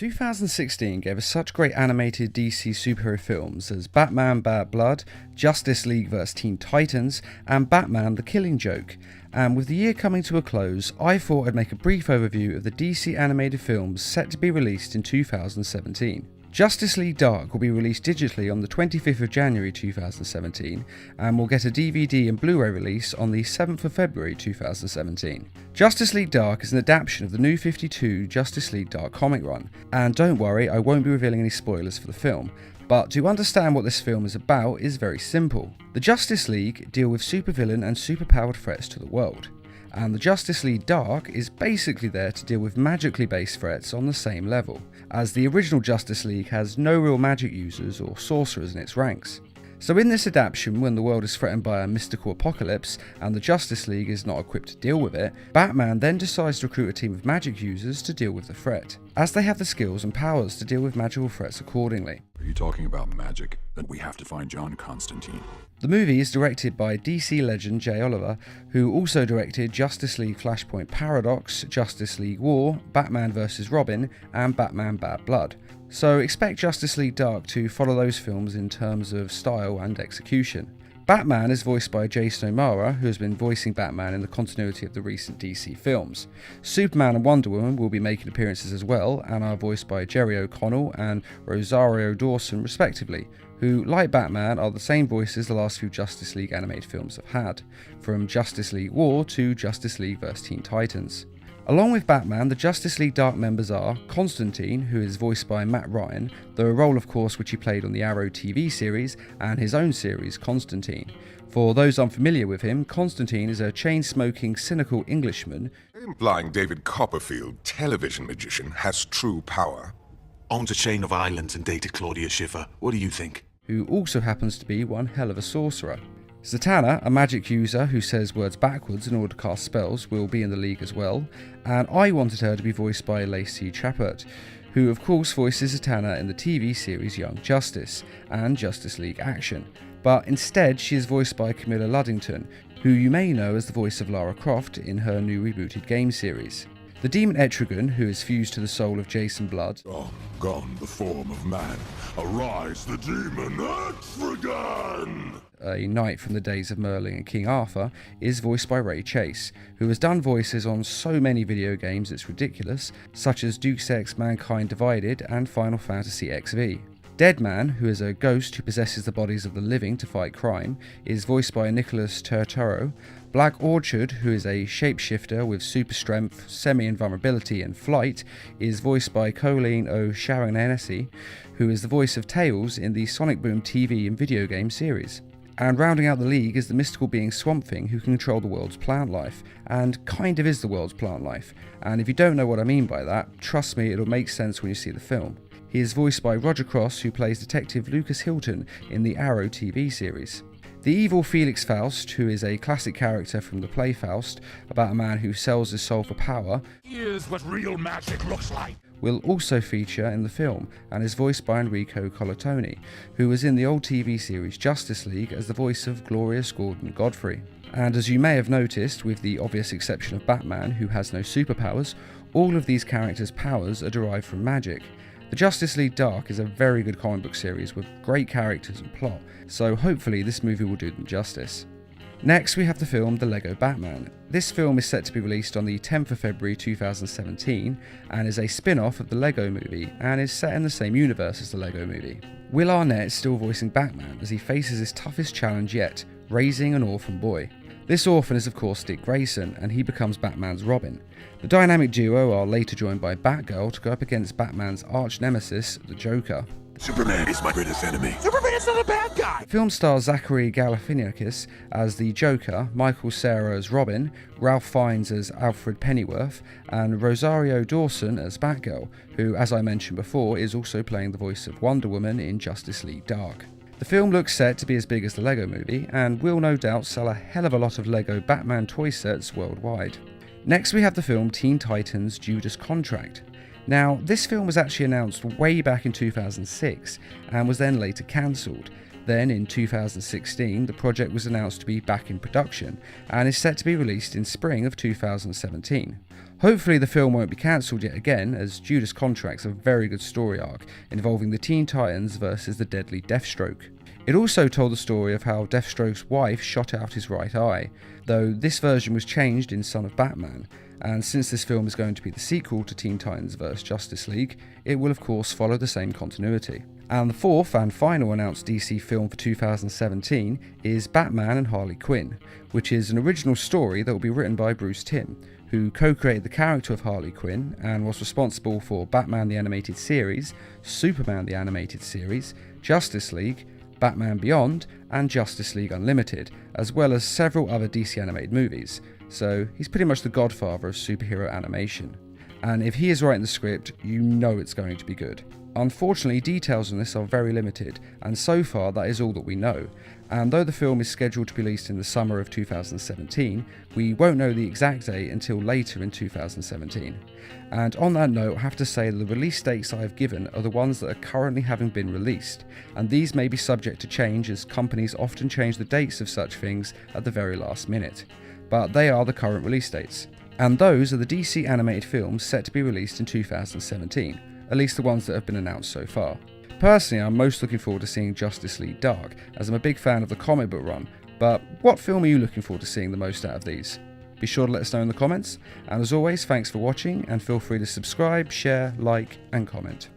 2016 gave us such great animated DC superhero films as Batman Bad Blood, Justice League vs Teen Titans, and Batman The Killing Joke. And with the year coming to a close, I thought I'd make a brief overview of the DC animated films set to be released in 2017. Justice League Dark will be released digitally on the 25th of January 2017 and will get a DVD and Blu-ray release on the 7th of February 2017. Justice League Dark is an adaptation of the New 52 Justice League Dark comic run, and don't worry, I won't be revealing any spoilers for the film, but to understand what this film is about is very simple. The Justice League deal with supervillain and superpowered threats to the world, and the Justice League Dark is basically there to deal with magically based threats on the same level, as the original Justice League has no real magic users or sorcerers in its ranks. So in this adaptation, when the world is threatened by a mystical apocalypse and the Justice League is not equipped to deal with it, Batman then decides to recruit a team of magic users to deal with the threat, as they have the skills and powers to deal with magical threats accordingly. Are you talking about magic? Then we have to find John Constantine. The movie is directed by DC legend Jay Oliver, who also directed Justice League Flashpoint Paradox, Justice League War, Batman vs Robin, and Batman Bad Blood. So expect Justice League Dark to follow those films in terms of style and execution. Batman is voiced by Jason O'Mara, who has been voicing Batman in the continuity of the recent DC films. Superman and Wonder Woman will be making appearances as well, and are voiced by Jerry O'Connell and Rosario Dawson respectively, who, like Batman, are the same voices the last few Justice League animated films have had, from Justice League War to Justice League vs Teen Titans. Along with Batman, the Justice League Dark members are Constantine, who is voiced by Matt Ryan, the role of course which he played on the Arrow TV series and his own series, Constantine. For those unfamiliar with him, Constantine is a chain-smoking, cynical Englishman implying David Copperfield, television magician, has true power. Owns a chain of islands and dated Claudia Schiffer. What do you think? Who also happens to be one hell of a sorcerer. Zatanna, a magic user who says words backwards in order to cast spells, will be in the league as well, and I wanted her to be voiced by Lacey Chabert, who of course voices Zatanna in the TV series Young Justice and Justice League Action, but instead she is voiced by Camilla Luddington, who you may know as the voice of Lara Croft in her new rebooted game series. The demon Etrigan, who is fused to the soul of Jason Blood, Gone the form of man, arise the demon Etrigan! A knight from the days of Merlin and King Arthur, is voiced by Ray Chase, who has done voices on so many video games it's ridiculous, such as Deus Ex Mankind Divided and Final Fantasy XV. Deadman, who is a ghost who possesses the bodies of the living to fight crime, is voiced by Nicholas Turturro. Black Orchard, who is a shapeshifter with super strength, semi-invulnerability and flight, is voiced by Colleen O'Shaughnessy, who is the voice of Tails in the Sonic Boom TV and video game series. And rounding out the league is the mystical being Swamp Thing, who can control the world's plant life, and kind of is the world's plant life. And if you don't know what I mean by that, trust me, it'll make sense when you see the film. He is voiced by Roger Cross, who plays Detective Lucas Hilton in the Arrow TV series. The evil Felix Faust, who is a classic character from the play Faust, about a man who sells his soul for power, Here's what real magic looks like. will also feature in the film and is voiced by Enrico Colantoni, who was in the old TV series Justice League as the voice of Glorious Gordon Godfrey. And as you may have noticed, with the obvious exception of Batman, who has no superpowers, all of these characters' powers are derived from magic. The Justice League Dark is a very good comic book series with great characters and plot, so hopefully this movie will do them justice. Next we have the film The Lego Batman. This film is set to be released on the 10th of February 2017 and is a spin-off of the Lego Movie and is set in the same universe as the Lego Movie. Will Arnett is still voicing Batman as he faces his toughest challenge yet, raising an orphan boy. This orphan is of course Dick Grayson, and he becomes Batman's Robin. The dynamic duo are later joined by Batgirl to go up against Batman's arch-nemesis, the Joker. Superman is my greatest enemy. Superman is not a bad guy! The film stars Zachary Galifianakis as the Joker, Michael Cera as Robin, Ralph Fiennes as Alfred Pennyworth, and Rosario Dawson as Batgirl, who, as I mentioned before, is also playing the voice of Wonder Woman in Justice League Dark. The film looks set to be as big as the Lego Movie, and will no doubt sell a hell of a lot of Lego Batman toy sets worldwide. Next we have the film Teen Titans Judas Contract. Now, this film was actually announced way back in 2006 and was then later cancelled. Then in 2016, the project was announced to be back in production and is set to be released in spring of 2017. Hopefully the film won't be cancelled yet again, as Judas Contract's a very good story arc involving the Teen Titans versus the deadly Deathstroke. It also told the story of how Deathstroke's wife shot out his right eye, though this version was changed in Son of Batman, and since this film is going to be the sequel to Teen Titans vs Justice League, it will of course follow the same continuity. And the fourth and final announced DC film for 2017 is Batman and Harley Quinn, which is an original story that will be written by Bruce Timm, who co-created the character of Harley Quinn and was responsible for Batman the Animated Series, Superman the Animated Series, Justice League, Batman Beyond, and Justice League Unlimited, as well as several other DC animated movies, so he's pretty much the godfather of superhero animation. And if he is writing the script, you know it's going to be good. Unfortunately, details on this are very limited, and so far that is all that we know. And though the film is scheduled to be released in the summer of 2017, we won't know the exact date until later in 2017. And on that note, I have to say that the release dates I have given are the ones that are currently having been released, and these may be subject to change as companies often change the dates of such things at the very last minute. But they are the current release dates. And those are the DC animated films set to be released in 2017. At least the ones that have been announced so far. Personally, I'm most looking forward to seeing Justice League Dark, as I'm a big fan of the comic book run, but what film are you looking forward to seeing the most out of these? Be sure to let us know in the comments, and as always, thanks for watching, and feel free to subscribe, share, like, and comment.